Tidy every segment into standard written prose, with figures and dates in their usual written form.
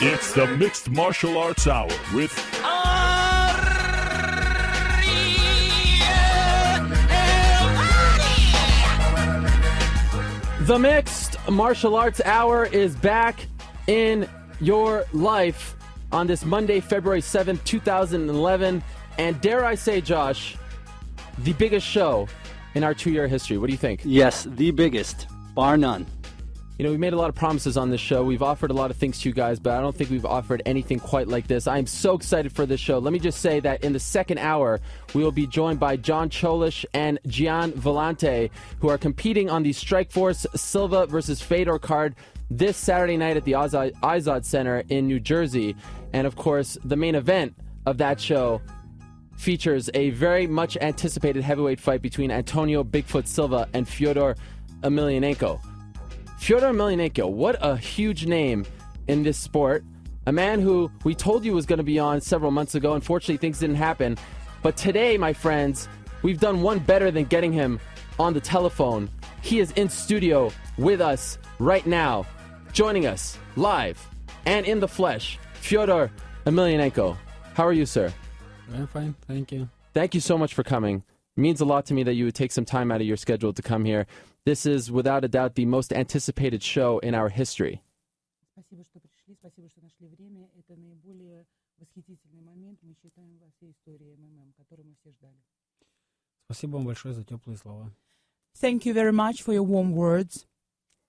It's the Mixed Martial Arts Hour with The Mixed Martial Arts Hour is back in your life on this Monday, February 7th, 2011. And dare I say, Josh, the biggest show in our 2-year history. What do you think? Yes, the biggest, bar none. You know, we made a lot of promises on this show. We've offered a lot of things to you guys, but I don't think we've offered anything quite like this. I'm so excited for this show. Let me just say that in the second hour, we will be joined by John Cholish and Gian Vellante, who are competing on the Strikeforce Silva versus Fedor card this Saturday night at the Izod Center in New Jersey. And of course, the main event of that show features a very much anticipated heavyweight fight between Antonio Bigfoot Silva and Fedor Emelianenko. Fedor Emelianenko, what a huge name in this sport. A man who we told you was going to be on several months ago. Unfortunately, things didn't happen. But today, my friends, we've done one better than getting him on the telephone. He is in studio with us right now, joining us live and in the flesh. Fedor Emelianenko, how are you, sir? I'm fine, thank you. Thank you so much for coming. It means a lot to me that you would take some time out of your schedule to come here. This is, without a doubt, the most anticipated show in our history. Спасибо, что пришли, спасибо, что нашли время. Это наиболее восхитительный момент, мы считаем, во всей истории ММА, который мы все ждали. Спасибо вам большое за теплые слова. Thank you very much for your warm words.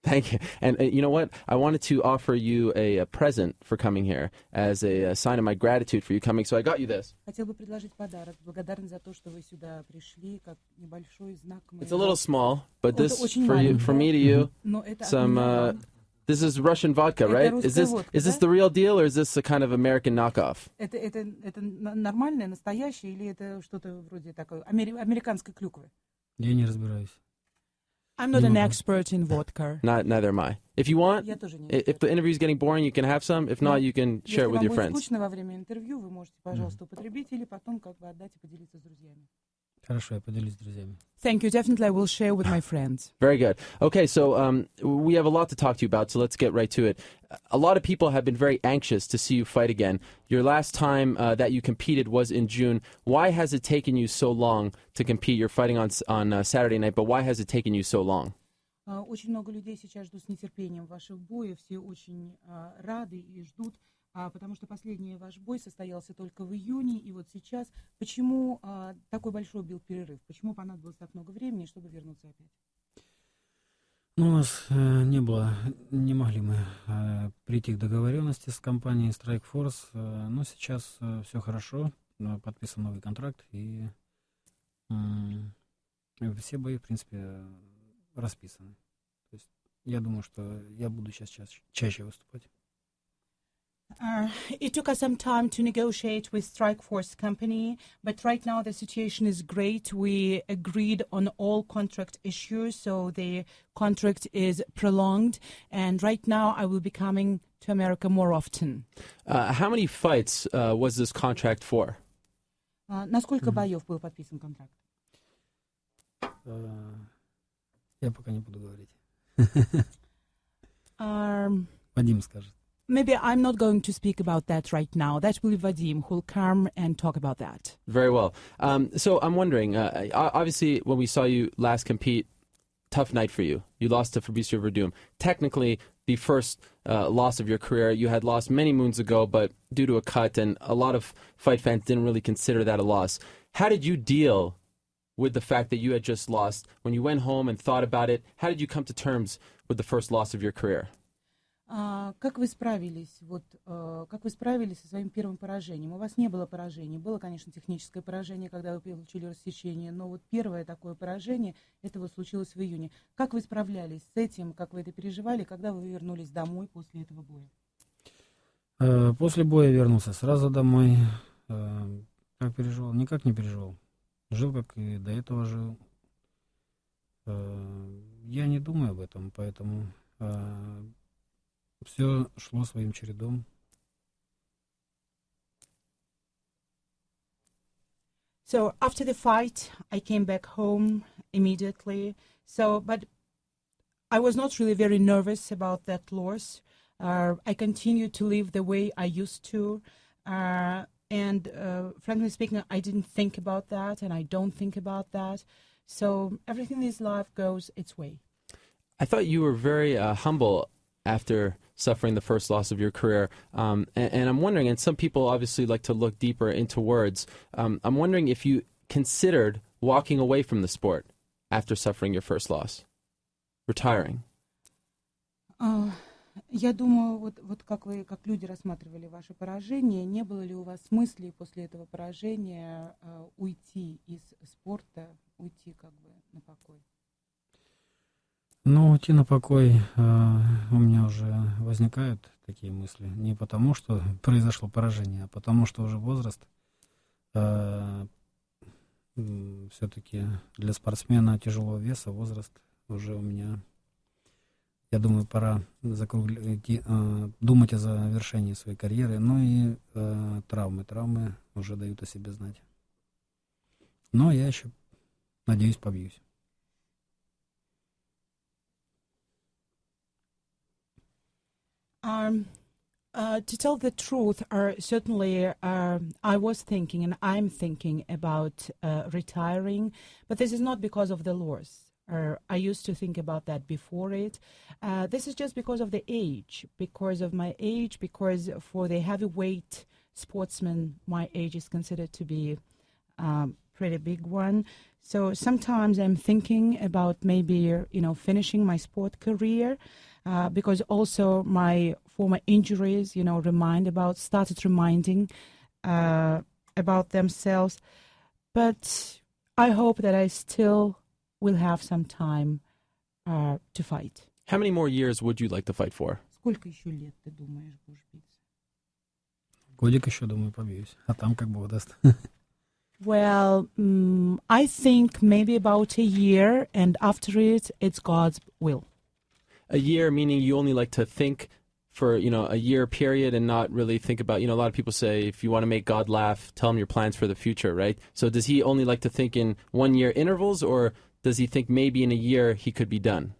Thank you. And you know what? I wanted to offer you a present for coming here as a sign of my gratitude for you coming. So I got you this. Хотел бы предложить подарок. Благодарен за то, что вы сюда пришли, как небольшой знак. It's a little small, but this очень for you, маленькое, for me to you, но это some. This is Russian vodka, Это right? русская водка, Is this да? the real deal, or is this a kind of American knockoff? Это нормальное, настоящее, или это что-то вроде такой американской клюквы? Я не разбираюсь. I'm not an expert in vodka. Neither am I. If you want, Я тоже не if the interview is getting boring, you can have some. If not, you can share it with your Если вам будет friends. скучно во время интервью, вы можете, пожалуйста, употребить или потом как бы отдать и поделиться с друзьями. Хорошо, я поделюсь с друзьями. Thank you. Definitely I will share with my friends. Very good. Okay, so we have a lot to talk to you about, so let's get right to it. A lot of people have been very anxious to see you fight again. Your last time that you competed was in June. Why has it taken you so long to compete? You're fighting on Saturday night, but why has it taken you so long? Очень много людей сейчас ждут с нетерпением ваших боев. Все очень рады и ждут, потому что последний ваш бой состоялся только в июне. И вот сейчас, почему такой большой был перерыв? Почему понадобилось так много времени, чтобы вернуться опять? Ну, у нас не могли мы прийти к договоренности с компанией Strikeforce, но сейчас все хорошо, подписан новый контракт, и все бои, в принципе, расписаны. То есть я думаю, что я буду сейчас чаще выступать. It took us some time to negotiate with Strikeforce company, but right now the situation is great. We agreed on all contract issues, so the contract is prolonged, and right now I will be coming to America more often. How many fights was this contract for? На сколько боев был подписан контракт? Я пока не буду говорить. Um, Вадим скажет. Maybe I'm not going to speak about that right now. That will be Vadim who will come and talk about that. Very well. So I'm wondering, obviously when we saw you last compete, tough night for you. You lost to Fabricio Verdum. Technically, the first loss of your career. You had lost many moons ago, but due to a cut, and a lot of fight fans didn't really consider that a loss. How did you deal with the fact that you had just lost? When you went home and thought about it, how did you come to terms with the first loss of your career? Как вы справились? Как вы справились со своим первым поражением? У вас не было поражений. Было, конечно, техническое поражение, когда вы получили рассечение, но вот первое такое поражение, это вот случилось в июне. Как вы справлялись с этим? Как вы это переживали, когда вы вернулись домой после этого боя? После боя вернулся сразу домой. Как переживал? Никак не переживал. Жил, как и до этого жил. Я не думаю об этом, поэтому все шло своим чередом. So after the fight, I came back home immediately. But I was not really very nervous about that loss. I continue to live the way I used to. And frankly speaking, I didn't think about that, and I don't think about that. So everything in this life goes its way. I thought you were very humble after suffering the first loss of your career. And I'm wondering, and some people obviously like to look deeper into words, I'm wondering if you considered walking away from the sport after suffering your first loss, retiring. Я думаю, вот как люди рассматривали ваше поражение, не было ли у вас мыслей после этого поражения уйти из спорта, уйти как бы на покой? Ну, уйти на покой у меня уже возникают такие мысли. Не потому, что произошло поражение, а потому, что уже возраст. Все-таки для спортсмена тяжелого веса возраст уже у меня. Я думаю, пора думать о завершении своей карьеры. Ну и травмы. Травмы уже дают о себе знать. Но я еще, надеюсь, побьюсь. To tell the truth, certainly I was thinking and I'm thinking about retiring, but this is not because of the loss. I used to think about that before it. This is just because of the age, because of my age, because for the heavyweight sportsman, my age is considered to be a pretty big one. So sometimes I'm thinking about maybe, finishing my sport career. Because also my former injuries, started reminding about themselves. But I hope that I still will have some time to fight. How many more years would you like to fight for? Сколько еще лет, ты думаешь, будешь биться? Годик еще, думаю, побьюсь. А там как Бог даст. Well, I think maybe about a year, and after it, it's God's will. A year, meaning you only like to think for, a year period and not really think about, a lot of people say, if you want to make God laugh, tell him your plans for the future, right? So does he only like to think in 1 year intervals, or does he think maybe in a year he could be done?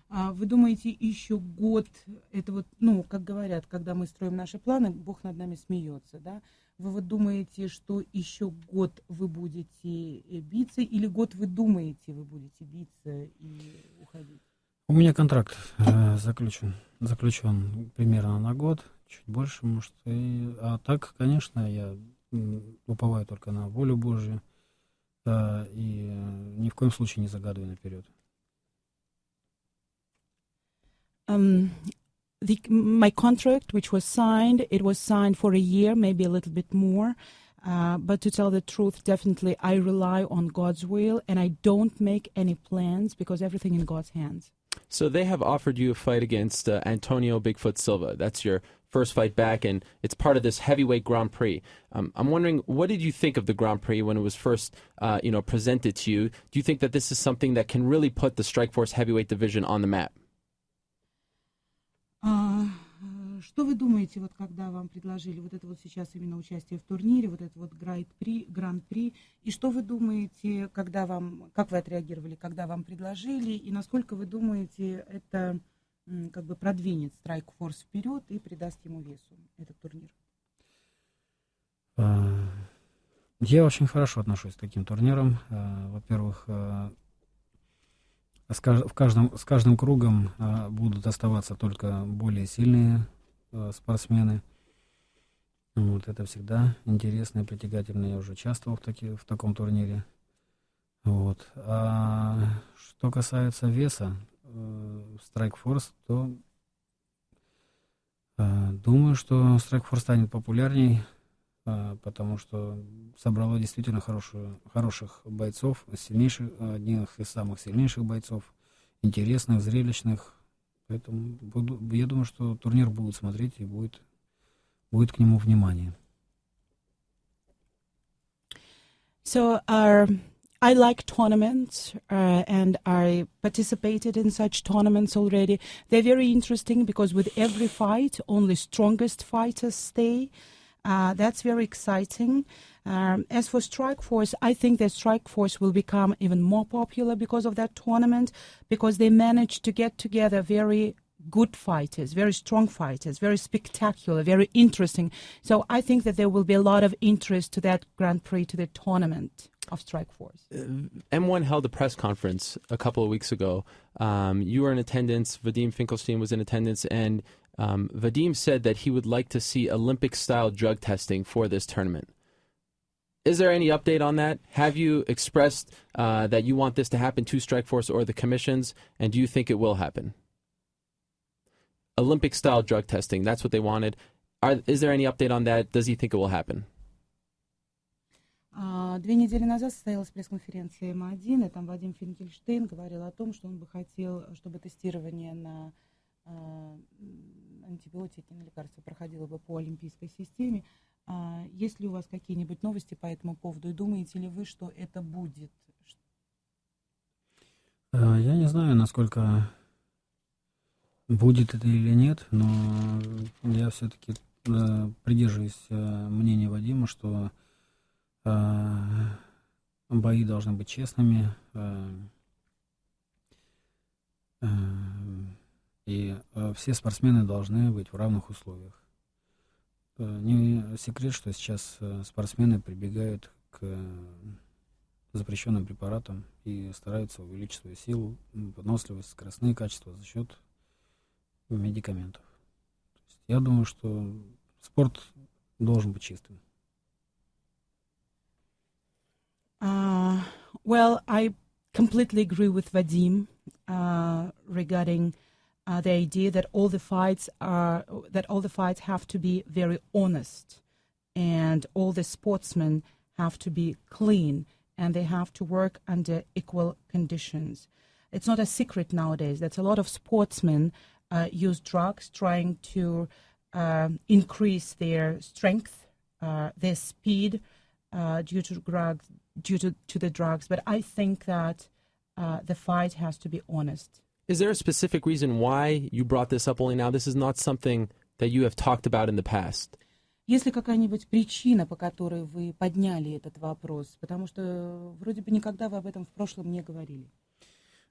Вы думаете, еще год, это вот, как говорят, когда мы строим наши планы, Бог над нами смеется, да? Вы вот думаете, что еще год вы будете биться, или год вы думаете, вы будете биться и уходить? У меня контракт заключен примерно на год, чуть больше, может. А так, конечно, я уповаю только на волю Божью и ни в коем случае не загадываю наперед. My contract, which was signed, it was signed for a year, maybe a little bit more. But to tell the truth, definitely I rely on God's will, and I don't make any plans because everything in God's hands. So they have offered you a fight against Antonio Bigfoot Silva. That's your first fight back, and it's part of this heavyweight Grand Prix. I'm wondering, what did you think of the Grand Prix when it was first, presented to you? Do you think that this is something that can really put the Strikeforce heavyweight division on the map? Что вы думаете, вот когда вам предложили вот это вот сейчас именно участие в турнире, вот это вот Гран-при, и что вы думаете, как вы отреагировали, когда вам предложили, и насколько вы думаете, это как бы продвинет Strikeforce вперед и придаст ему весу, этот турнир? Я очень хорошо отношусь к таким турнирам. Во-первых, с каждым кругом будут оставаться только более сильные спортсмены. Вот, это всегда интересно и притягательно. Я уже участвовал в таком турнире. Вот. А что касается веса Strikeforce, то думаю, что Strikeforce станет популярней, потому что собрало действительно хороших бойцов, одних из самых сильнейших бойцов, интересных, зрелищных. Поэтому я думаю, что турнир будут смотреть и будет к нему внимание. So I like tournaments and I participated in such tournaments already. They're very interesting because with every fight, only strongest fighters stay. That's very exciting. As for Strikeforce, I think that Strikeforce will become even more popular because of that tournament, because they managed to get together very good fighters, very strong fighters, very spectacular, very interesting. So I think that there will be a lot of interest to that Grand Prix, to the tournament of Strikeforce. M1 held a press conference a couple of weeks ago. You were in attendance, Vadim Finkelstein was in attendance, and Vadim said that he would like to see Olympic-style drug testing for this tournament. Is there any update on that? Have you expressed that you want this to happen to Strikeforce or the commissions, and do you think it will happen? Olympic-style drug testing, that's what they wanted. Is there any update on that? Does he think it will happen? 2 недели назад состоялась пресс-конференция М1, и там Вадим Финкельштейн говорил о том, что он бы хотел, чтобы тестирование на антибиотики, на лекарства проходило бы по олимпийской системе. Есть ли у вас какие-нибудь новости по этому поводу, и думаете ли вы, что это будет? Я не знаю, насколько будет это или нет, но я все-таки придерживаюсь мнения Вадима, что бои должны быть честными, и все спортсмены должны быть в равных условиях. Не секрет, что сейчас спортсмены прибегают к запрещенным препаратам и стараются увеличить свою силу, выносливость, скоростные качества за счет медикаментов. Я думаю, что спорт должен быть чистым. Well, I completely agree with Vadim regarding the idea that all the fights have to be very honest, and all the sportsmen have to be clean, and they have to work under equal conditions. It's not a secret nowadays that a lot of sportsmen use drugs, trying to increase their strength, their speed due to the drugs. But I think that the fight has to be honest. Is there a specific reason why you brought this up only now? This is not something that you have talked about in the past. Есть ли какая-нибудь причина, по которой вы подняли этот вопрос? Потому что вроде бы никогда вы об этом в прошлом не говорили.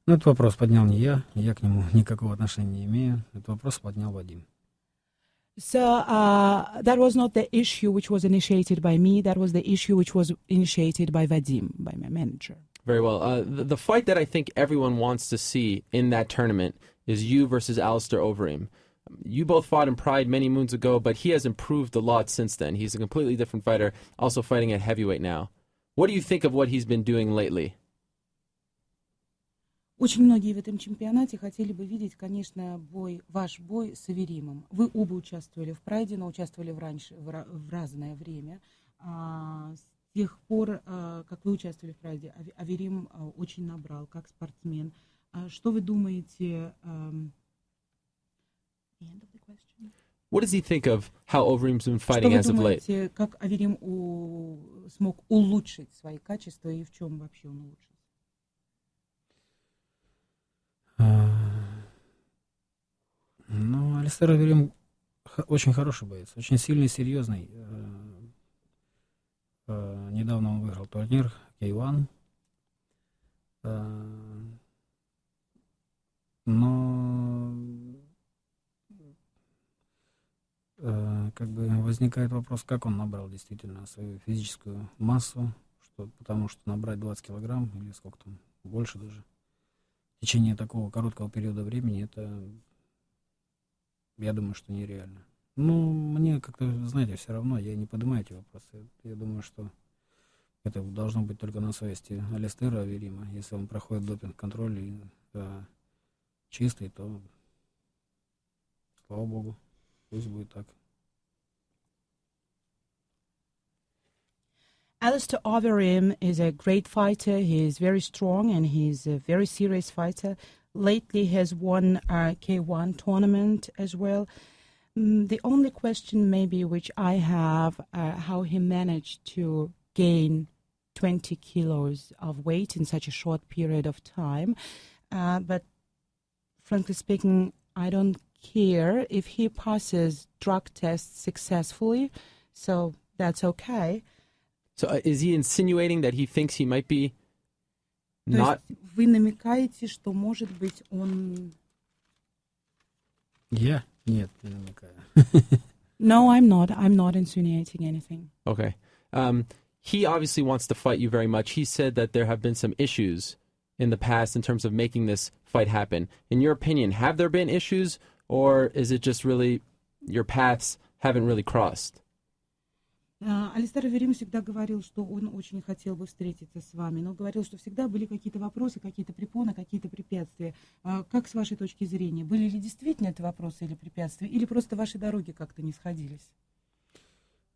Ну, этот вопрос поднял не я к нему никакого отношения не имею. Этот вопрос поднял Вадим. So that was not the issue which was initiated by me. That was the issue which was initiated by Vadim, by my manager. Very well. The fight that I think everyone wants to see in that tournament is you versus Alistair Overeem. You both fought in Pride many moons ago, but he has improved a lot since then. He's a completely different fighter, also fighting at heavyweight now. What do you think of what he's been doing lately? Очень многие в этом чемпионате хотели бы видеть, конечно, ваш бой с Аверимом. Вы оба участвовали в Прайде, но участвовали в разное время. С тех пор, как вы участвовали в Прайде, Аверим очень набрал как спортсмен. Что вы думаете... What does he think of how Overeem's been fighting as of late? Что вы думаете, как Аверим смог улучшить свои качества и в чем вообще он улучшил? Ну, Алистер Аверим очень хороший боец, очень сильный, серьезный. Недавно он выиграл турнир K1. Но как бы возникает вопрос, как он набрал действительно свою физическую массу, потому что набрать 20 килограмм или сколько там, больше даже, в течение такого короткого периода времени, это, я думаю, что нереально. Ну, мне как-то, знаете, все равно, я не поднимаю эти вопросы. Я думаю, что это должно быть только на совести Алистера Аверима. Если он проходит допинг-контроль и чистый, то, слава богу, пусть будет так. Alistair Overeem is a great fighter. He is very strong and he's a very serious fighter. Lately has won a K1 tournament as well. The only question maybe which I have, how he managed to gain 20 kilos of weight in such a short period of time. But frankly speaking, I don't care if he passes drug tests successfully, so that's okay. So is he insinuating that he thinks he might be То not... есть вы намекаете, что, может быть, он Я? Нет, не намекаю. No, I'm not. I'm not insinuating anything. Okay. He obviously wants to fight you very much. He said that there have been some issues in the past in terms of making this fight happen. In your opinion, have there been issues, or is it just really your paths haven't really crossed? Алистер Аверим всегда говорил, что он очень хотел бы встретиться с вами, но говорил, что всегда были какие-то вопросы, какие-то препоны, какие-то препятствия. Как с вашей точки зрения? Были ли действительно это вопросы или препятствия, или просто ваши дороги как-то не сходились?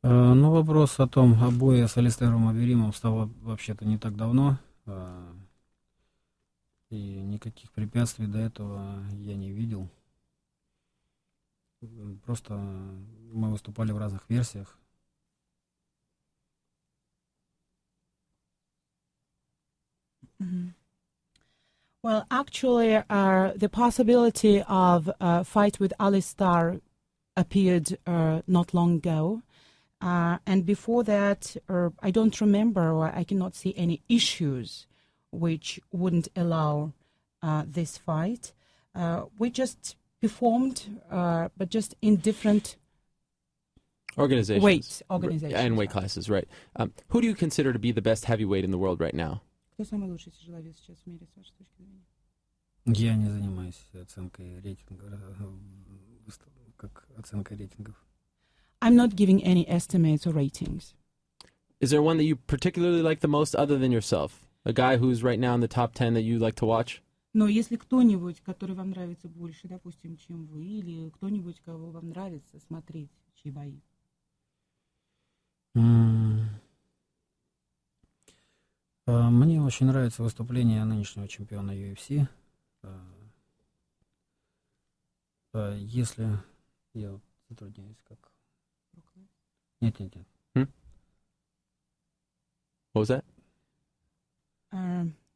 Ну, вопрос о том, о бое с Алистером Аверимом стало вообще-то не так давно. И никаких препятствий до этого я не видел. Просто мы выступали в разных версиях. Well, actually, the possibility of a fight with Alistar appeared not long ago. And before that, I don't remember, or I cannot see any issues which wouldn't allow this fight. We just performed, but just in different Organizations. weights, organizations. And weight classes, right. Who do you consider to be the best heavyweight in the world right now? Кто самый лучший тяжеловес сейчас в мире, с вашей точки зрения? Я не занимаюсь оценкой рейтинга, как оценкой рейтингов. I'm not giving any estimates or ratings. Is there one that you particularly like the most other than yourself? A guy who's right now in the top 10 that you like to watch? Но если кто-нибудь, который вам нравится больше, допустим, чем вы, или кто-нибудь, кого вам нравится смотреть, чьи бои? Мне очень нравится выступление нынешнего чемпиона UFC. Если я затрудняюсь, как... Нет. What was that?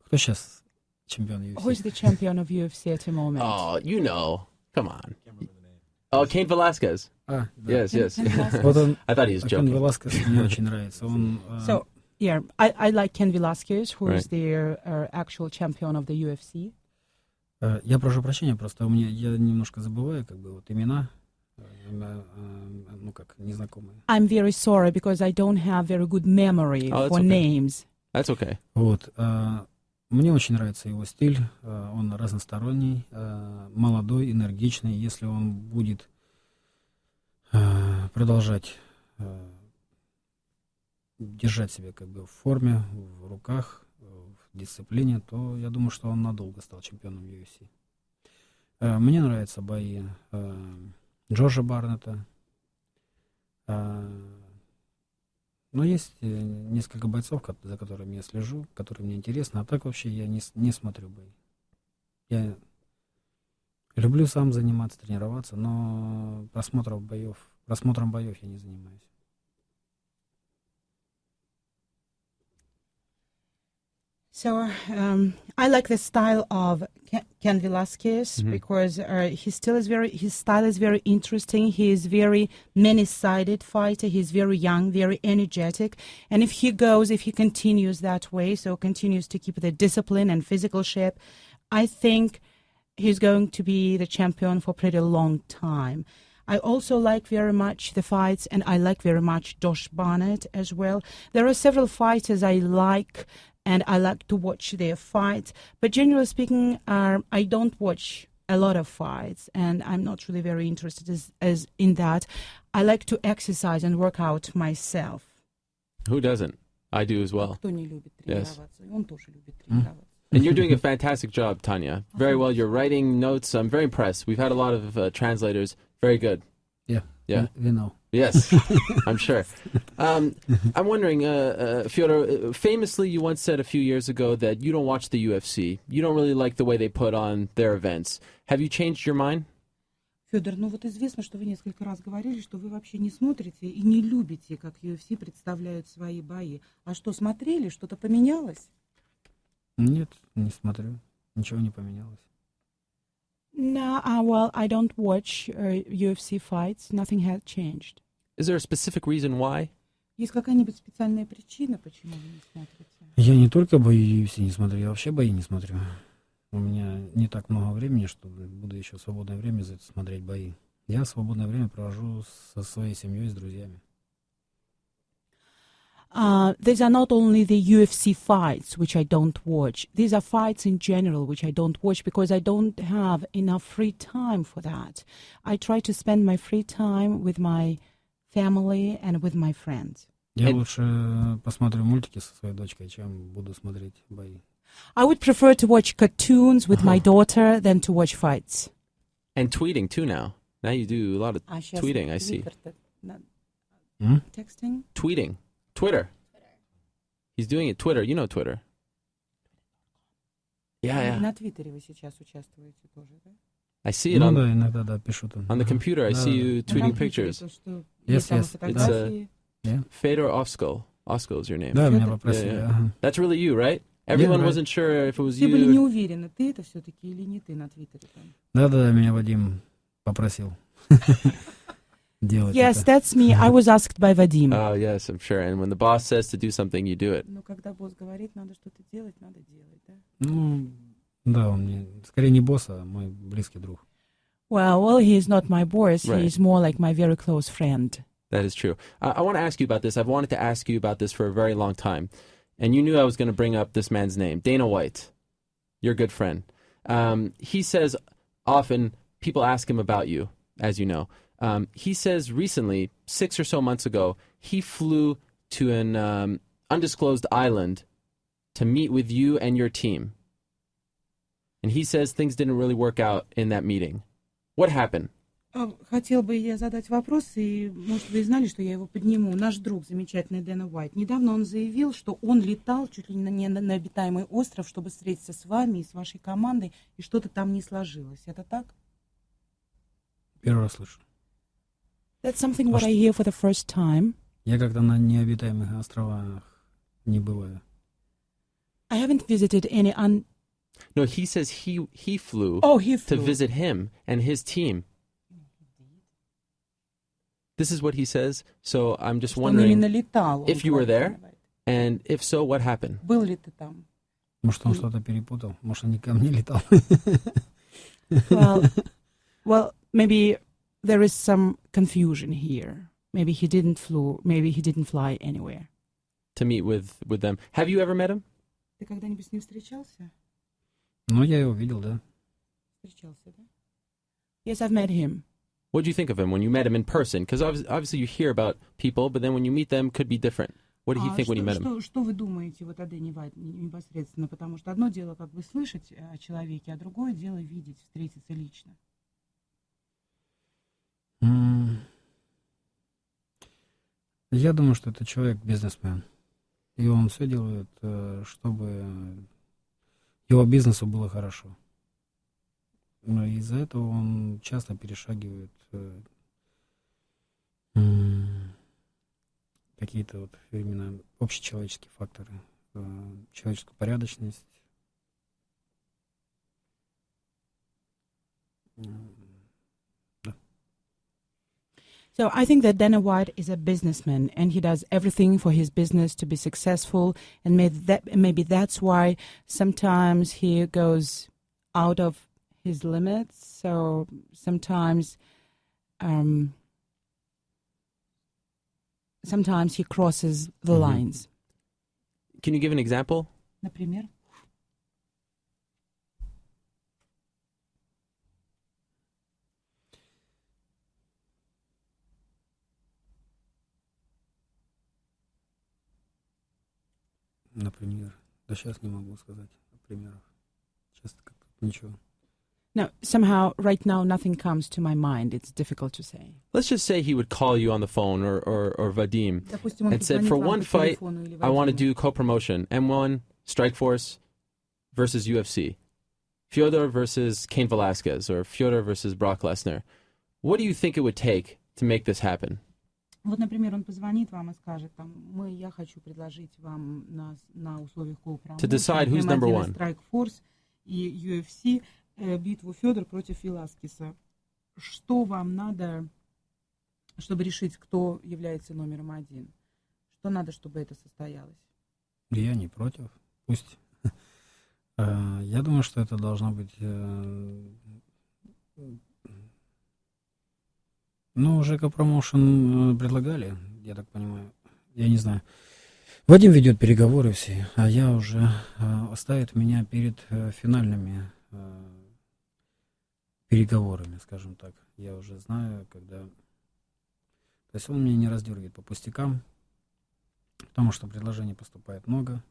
Кто сейчас чемпион UFC? Who is the champion of UFC at the moment? Oh, you know. Come on. Oh, Cain Velasquez. Да. Yes. Вот он, I thought he was Кен joking. Веласкес мне очень нравится. Он, So, yeah, I like Ken Velasquez, who is Right. the actual champion of the UFC. я прошу прощения, просто у меня я немножко забываю, как бы вот имена, ну как незнакомые. I'm very sorry because I don't have very good memory Oh, that's for okay. names. That's okay. Вот. Мне очень нравится его стиль. Он разносторонний, молодой, энергичный. Если он будет продолжать держать себя как бы в форме, в руках, в дисциплине, то я думаю, что он надолго стал чемпионом UFC. Мне нравятся бои Джорджа Барнетта. Но есть несколько бойцов, за которыми я слежу, которые мне интересны. А так вообще я не смотрю бои. Я люблю сам заниматься, тренироваться, но просмотром боев я не занимаюсь. So I like the style of Ken Velasquez because his style is very interesting. He is very many-sided fighter. He's very young, very energetic, and if he continues that way, so continues to keep the discipline and physical shape, I think he's going to be the champion for a pretty long time. I also like very much the fights, and I like very much Josh Barnett as well. There are several fighters I like, and I like to watch their fights. But generally speaking, I don't watch a lot of fights, and I'm not really very interested as in that. I like to exercise and work out myself. Who doesn't? I do as well. Кто не любит Yes. тренироваться? И он тоже любит тренироваться. And you're doing a fantastic job, Tanya. Very well. You're writing notes. I'm very impressed. We've had a lot of translators. Very good. Yeah. We know. Yes, I'm sure. I'm wondering, Fedor, famously you once said a few years ago that you don't watch the UFC. You don't really like the way they put on their events. Have you changed your mind? Федор, ну вот известно, что вы несколько раз говорили, что вы вообще не смотрите и не любите, как UFC представляют свои бои. А что, смотрели? Что-то поменялось? Нет, не смотрю. Ничего не поменялось. No, well, I don't watch UFC fights. Nothing has changed. Is there a specific reason why? Есть какая-нибудь специальная причина, почему вы не смотрите? Я не только бои UFC не смотрю, я вообще бои не смотрю. у меня не так много времени, что буду еще в свободное время смотреть бои. Я свободное время провожу со своей семьей, с друзьями. These are not only the UFC fights, which I don't watch. These are fights in general, which I don't watch because I don't have enough free time for that. I try to spend my free time with my family and with my friends. Я лучше посмотрю мультики со своей дочкой, чем буду смотреть бои. I would prefer to watch cartoons with my daughter than to watch fights. And tweeting too now. Now you do a lot of Сейчас tweeting, I see. Texting? Tweeting. Twitter. He's doing it. Twitter. You know Twitter. Yeah. На Твиттере вы сейчас участвуете тоже, да? I see it Ну on, да, иногда, да, пишу там. on the computer. I see you tweeting На компьютере pictures. то, что Yes, есть там yes. фотографии. Yeah. Fedor Oskol. Oskol is your name. Да, меня Федор? попросили. Yeah. Ага. That's really you, right? Everyone right. wasn't sure if it was Все были you. не уверены, ты это все-таки или не ты на Твиттере. Там. Да, меня Вадим попросил делать Yes, это. that's me. I was asked by Vadim. Oh, yes, I'm sure. And when the boss says to do something, you do it. Но когда босс говорит, надо что-то делать, надо делать, да? Ну, да, он мне, скорее не босс, а мой близкий друг. Well, he is not my boss. Right. He is more like my very close friend. That is true. I want to ask you about this. I've wanted to ask you about this for a very long time. And you knew I was going to bring up this man's name, Dana White, your good friend. He says often, people ask him about you, as you know. He says recently, 6 or so months ago, he flew to an undisclosed island to meet with you and your team. And he says things didn't really work out in that meeting. What happened? Хотел бы я задать вопрос, и, может, вы знали, что я его подниму. Наш друг, замечательный Дэна Уайт, недавно он заявил, что он летал чуть ли не на обитаемый остров, чтобы встретиться с вами и с вашей командой, и что-то там не сложилось. Это так? Первый раз слышу. That's something what I hear for the first time. Я как-то на необитаемых островах не бываю. I haven't visited any No, he says he flew he to flew. visit him and his team. This is what he says. So I'm just Что он именно wondering, летал. if you were there? and if so, what happened? Был ли ты там? Может, он что-то перепутал. Может, он не ко мне летал. Well, maybe there is some confusion here. Maybe he didn't fly anywhere. To meet with them. Have you ever met him? Ты когда-нибудь с ним встречался? Ну, я его видел, да. Встречался, да? Yes, I've met him. What did you think of him when you met him in person? Because obviously you hear about people, but then when you meet them, could be different. What did you think when you met him? Что вы думаете вот о Дэне Уайте непосредственно? Потому что одно дело как бы слышать о человеке, а другое дело видеть, встретиться лично. Я думаю, что это человек-бизнесмен. И он все делает, чтобы его бизнесу было хорошо. Но из-за этого он часто перешагивает какие-то вот именно общечеловеческие факторы, человеческую порядочность. So I think that Dana White is a businessman, and he does everything for his business to be successful, and maybe that's why sometimes he goes out of his limits. So sometimes he crosses the lines. Can you give an example? Например? Например, да сейчас не могу сказать примеров. Сейчас как-то ничего. No, somehow right now nothing comes to my mind. It's difficult to say. Let's just say he would call you on the phone or Vadim Допустим, он and said, позвонит for вам one по fight, телефону или I want to Вадиму. do co-promotion. M1, Strikeforce versus UFC. Fedor versus Cain Velasquez or Fedor versus Brock Lesnar. What do you think it would take to make this happen? Вот, например, он позвонит вам и скажет, я хочу предложить вам на условиях To decide who's number one. Strikeforce и UFC битву Федор против Веласкеса. Что вам надо, чтобы решить, кто является номером один? Что надо, чтобы это состоялось? Я не против. Пусть Я думаю, что это должно быть... Ну, ЖК Промоушен предлагали, я так понимаю. Я не знаю. Вадим ведет переговоры все, а я уже ставит меня перед финальными переговорами, скажем так. Я уже знаю, когда... То есть он меня не раздергивает по пустякам, потому что предложений поступает много,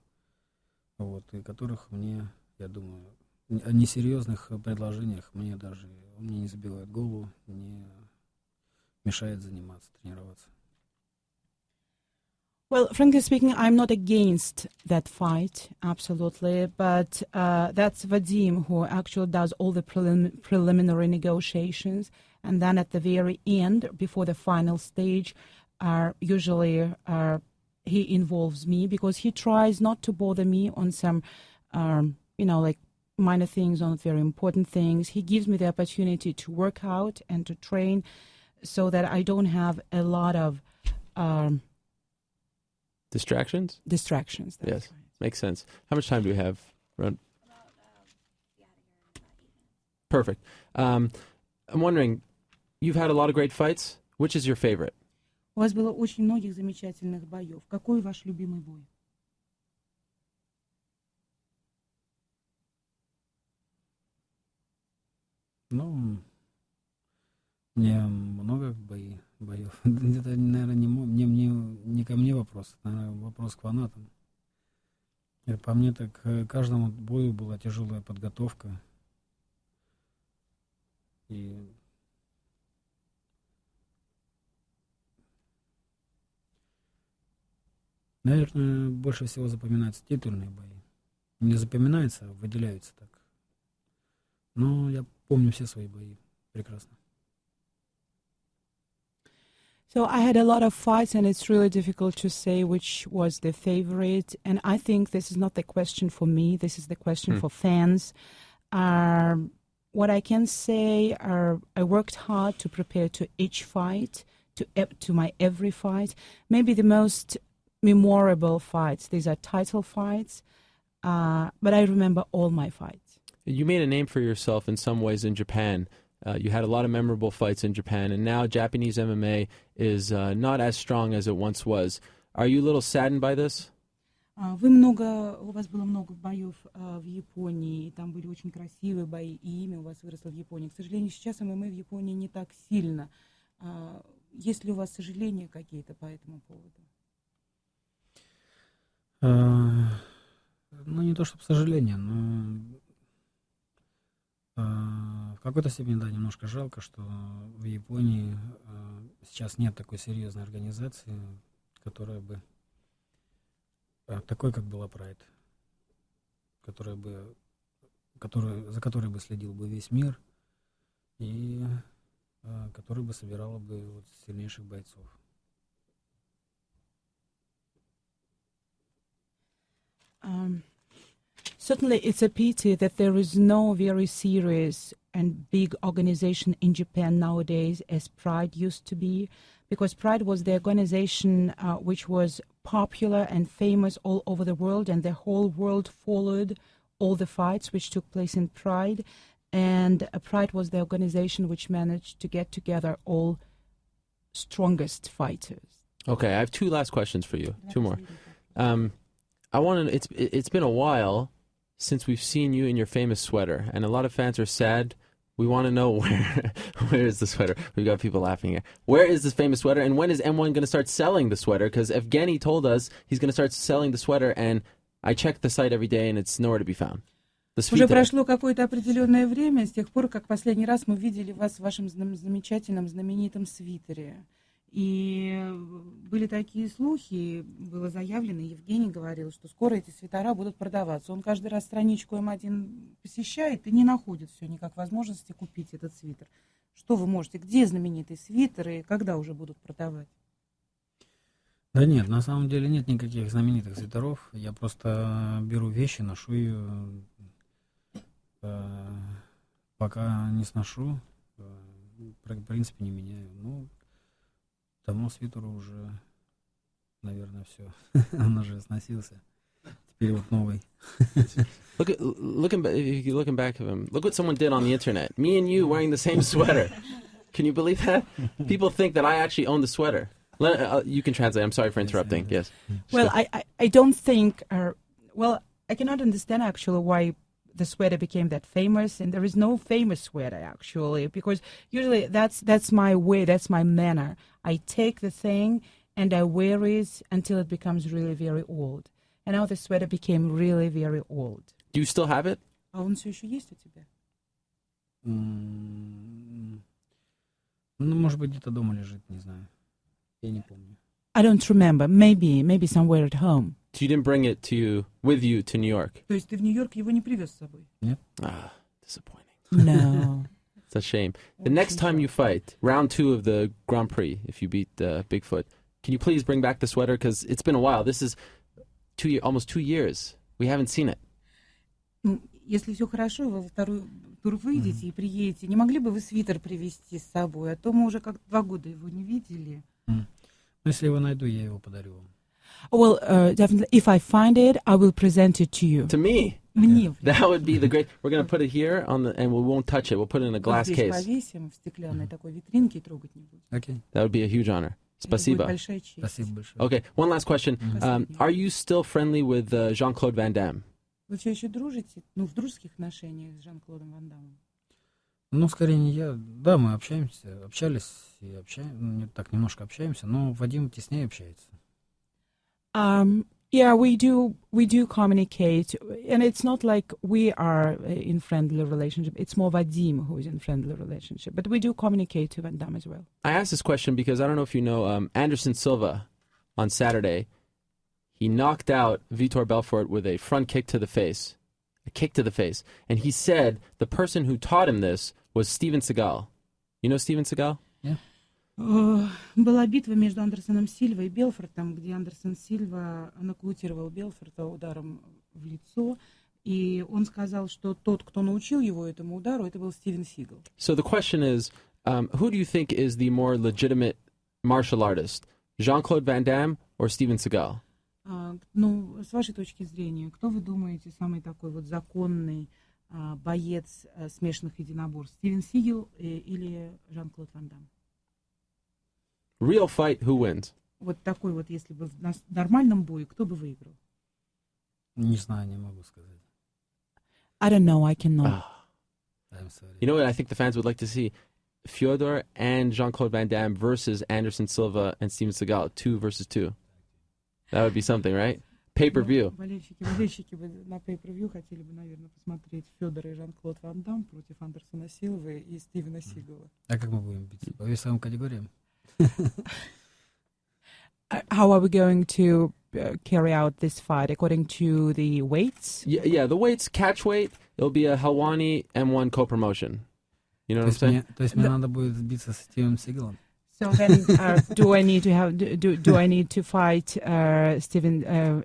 вот, и которых мне, я думаю, о несерьезных предложениях мне даже, он мне не забивает голову, не мешает заниматься, тренироваться. Well, frankly speaking, I'm not against that fight, absolutely, but that's Vadim who actually does all the preliminary negotiations, and then at the very end, before the final stage, usually he involves me because he tries not to bother me on some, like minor things, on very important things. He gives me the opportunity to work out and to train so that I don't have a lot of... Distractions? distractions. That's Yes. right. Makes sense. How much time do we have? Perfect. I'm wondering, you've had a lot of great fights. Which is your favorite? У вас было очень многих замечательных боев. Какой ваш любимый бой? Ну, мне много боев. Это, наверное, не ко мне вопрос, это, наверное, вопрос к фанатам. И по мне, так к каждому бою была тяжелая подготовка. И наверное, больше всего запоминаются титульные бои. Не запоминаются, а выделяются так. Но я помню все свои бои прекрасно. So I had a lot of fights, and it's really difficult to say which was the favorite. And I think this is not the question for me. This is the question for fans. What I can say, I worked hard to prepare to each fight, to my every fight. Maybe the most memorable fights, these are title fights, but I remember all my fights. You made a name for yourself in some ways in Japan. You had a lot of memorable fights in Japan, and now Japanese MMA is not as strong as it once was. Are you a little saddened by this? У вас было много боев в Японии, там были очень красивые бои, и имя у вас выросло в Японии. К сожалению, сейчас ММА в Японии не так сильно. Есть ли у вас сожаления какие-то по этому поводу? Ну, не то чтобы сожаление, но в какой-то степени, да, немножко жалко, что в Японии сейчас нет такой серьезной организации, которая бы такой, как была Pride, за которой бы следил бы весь мир и которая бы собирала бы вот сильнейших бойцов. Certainly, it's a pity that there is no very serious and big organization in Japan nowadays as Pride used to be, because Pride was the organization which was popular and famous all over the world, and the whole world followed all the fights which took place in Pride, and Pride was the organization which managed to get together all strongest fighters. Okay, I have two last questions for you. Two more. I want to. It's been a while since we've seen you in your famous sweater, and a lot of fans are sad. We want to know where is the sweater? We've got people laughing here. Where is this famous sweater, and when is M1 going to start selling the sweater? Because Evgeny told us he's going to start selling the sweater, and I check the site every day, and it's nowhere to be found. Уже прошло какое-то определенное время с тех пор, как последний раз мы видели вас в вашем замечательном, знаменитом свитере. И были такие слухи, было заявлено, Евгений говорил, что скоро эти свитера будут продаваться. Он каждый раз страничку М1 посещает и не находит все никак возможности купить этот свитер. Что вы можете, где знаменитые свитеры и когда уже будут продавать? Да нет, на самом деле нет никаких знаменитых свитеров. Я просто беру вещи, ношу ее, пока не сношу, в принципе не меняю. Ну, тому свитеру уже, наверное, все, он уже сносился. Теперь вот новый. Looking back of him, look what someone did on the internet. Me and you wearing the same sweater. Can you believe that? People think that I actually own the sweater. You can translate. I'm sorry for interrupting. Yes. Well, I don't think, I cannot understand actually why the sweater became that famous, and there is no famous sweater actually, because usually that's my way, that's my manner. I take the thing and I wear it until it becomes really very old. And now the sweater became really very old. Do you still have it? А он все еще есть у тебя? Ну, может быть, где-то дома лежит, не знаю. Я не помню. I don't remember. Maybe somewhere at home. So you didn't bring it with you to New York? То есть ты в Нью-Йорк его не привез с собой? Нет. Disappointing. No. It's a shame. The next time you fight, round 2 of the Grand Prix, if you beat Bigfoot, can you please bring back the sweater? Because it's been a while. This is almost 2 years. We haven't seen it. Если все хорошо, вы во второй тур выйдете и приедете, не могли бы вы свитер привезти с собой? А то мы уже как 2 года его не видели. Ну, если его найду, я его подарю вам. Well, definitely. If I find it, I will present it to you. To me. Мне. That would be the great. We're going to put it here and we won't touch it. We'll put it in a glass Здесь case. повесим в стеклянной такой витринке и трогать не будем. Okay. That would be a huge honor. Это будет Спасибо. большая честь. Спасибо большое. Okay, one last question. Спасибо. Are you still friendly with Jean-Claude Van Damme? Вы все еще дружите? Ну, в дружеских отношениях с Жан-Клодом Ван Даммом? Ну, скорее не я. Да, мы общались и общаемся, так немножко общаемся, но Вадим теснее общается. Yeah, we do communicate, and it's not like we are in friendly relationship. It's more Vadim who is in friendly relationship, but we do communicate to Van Damme as well. I asked this question because I don't know if you know Anderson Silva on Saturday. He knocked out Vitor Belfort with a front kick to the face, and he said the person who taught him this was Steven Seagal. You know Steven Seagal? Yeah. Была битва между Андерсоном Сильва и Белфортом, где Андерсон Сильва нокаутировал Белфорта ударом в лицо, и он сказал, что тот, кто научил его этому удару, это был Стивен Сигал. So the question is, who do you think is the more legitimate martial artist, Jean-Claude Van Damme or Steven Seagal? Ну, с вашей точки зрения, кто вы думаете самый такой вот законный боец смешанных единоборств, Стивен Сигал или Жан-Клод Ван Дамм? Real fight, who wins? Вот такой вот, если бы в нормальном бою, кто бы выиграл? Не знаю, не могу сказать. I don't know, I cannot. I'm sorry. You know what I think the fans would like to see? Fedor and Jean-Claude Van Damme versus Anderson Silva and Steven Seagal, 2 versus 2. That would be something, right? Pay-per-view. Болельщики бы на pay-per-view хотели бы, наверное, посмотреть Федора и Жан-Клод Ван Дамм против Андерсона Силвы и Стивена Сигала. А как мы будем биться? По весовым категориям? How are we going to carry out this fight according to the weights? Yeah, the weights, catch weight, it'll be a Helwani M1 co-promotion. You know what I'm saying? То есть мне надо будет биться с Стивеном Сигалом? So then, do I need to fight Steven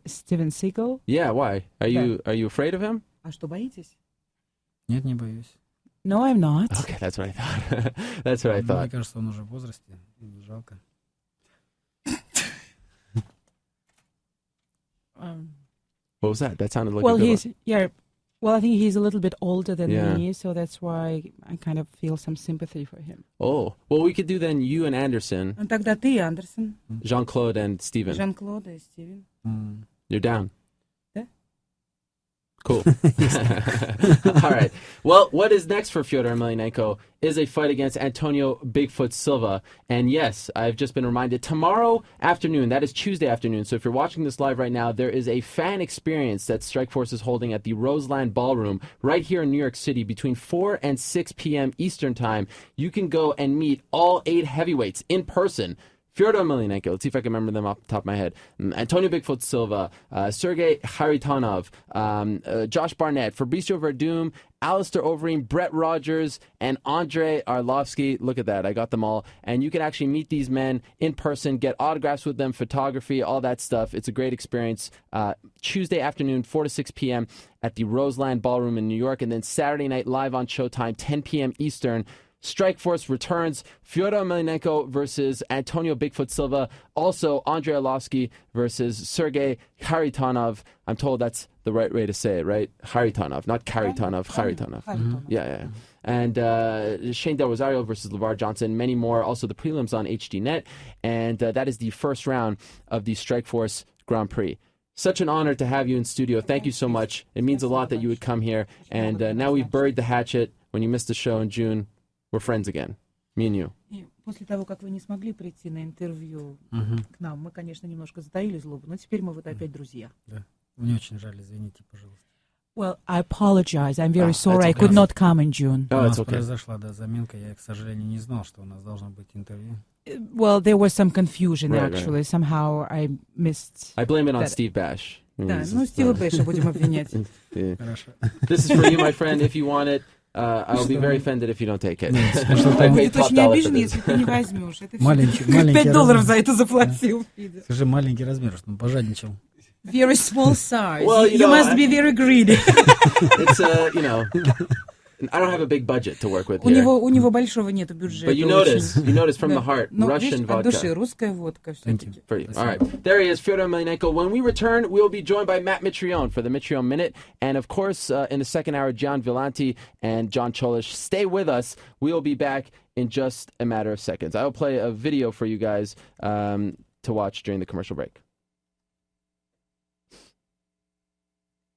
Seagal? Yeah, why? Are you afraid of him? А что, боитесь? Нет, не боюсь. No, I'm not. Okay, that's what I thought. That's what I Мне thought. кажется, он уже в возрасте. Жалко. What was that? That sounded like Well, a good he's one. yeah. Well, I think he's a little bit older than Yeah. me, so that's why I kind of feel some sympathy for him. Oh, well, we could do then you and Anderson, Ну, тогда ты, Андерсон, Jean-Claude and Steven. Жан-Клод и Стивен. You're down. Yeah. Cool. All right. Well, what is next for Fedor Emelianenko is a fight against Antonio Bigfoot Silva. And yes, I've just been reminded, tomorrow afternoon, that is Tuesday afternoon, so if you're watching this live right now, there is a fan experience that Strikeforce is holding at the Roseland Ballroom right here in New York City between 4 and 6 p.m. Eastern Time. You can go and meet all 8 heavyweights in person. Fedor Emelianenko, let's see if I can remember them off the top of my head. Antonio Bigfoot Silva, Sergey Kharitonov, Josh Barnett, Fabricio Verdum, Alistair Overeem, Brett Rogers, and Andrei Arlovsky. Look at that. I got them all. And you can actually meet these men in person, get autographs with them, photography, all that stuff. It's a great experience. Tuesday afternoon, 4 to 6 p.m. at the Roseland Ballroom in New York. And then Saturday night live on Showtime, 10 p.m. Eastern. Strikeforce returns. Fedor Emelianenko versus Antonio Bigfoot Silva. Also, Andrei Arlovsky versus Sergey Kharitonov. I'm told that's the right way to say it, right? Kharitonov, not Kharitonov. Kharitonov. Yeah. And Shane Del Rosario versus LeVar Johnson. Many more. Also, the prelims on HDNet. And that is the first round of the Strikeforce Grand Prix. Such an honor to have you in studio. Thank you so much. It means a lot that you would come here. And now we've buried the hatchet. When you missed the show in June, we're friends again. Me and you. И после того, как вы не смогли прийти на интервью к нам, мы, конечно, немножко затаили злобу, но теперь мы вот опять друзья. Да. Мне очень жаль, извините, пожалуйста. Well, I apologize. I'm very sorry. I could not come in June. Oh, У нас it's okay. произошла, да, заминка. Я, к сожалению, не знал, что у нас должно быть интервью. Well, there was some confusion, Right, actually. Somehow I missed... I blame it on that. Steve Bash. Да, ну, Стива Бэша будем обвинять. Yeah. Хорошо. This is for you, my friend. If you want it, I'll be very offended if you don't take it. I Он paid будет очень $top for обижен, this. если ты не возьмешь. Это Маленький $5 размер. за это заплатил. Скажи, маленький размер, что он пожадничал. Very small size. Well, you you know, must be very greedy. It's, I don't have a big budget to work with У here. него большого нету бюджета. But you очень. notice from Да. the heart, Но, Russian видишь, от души, vodka. русская водка все-таки. For you. All right. There he is, Fedor Emelianenko. When we return, we'll be joined by Matt Mitrione for the Mitrione Minute. And, of course, in the second hour, Gian Villanti and John Cholish. Stay with us. We'll be back in just a matter of seconds. I will play a video for you guys to watch during the commercial break.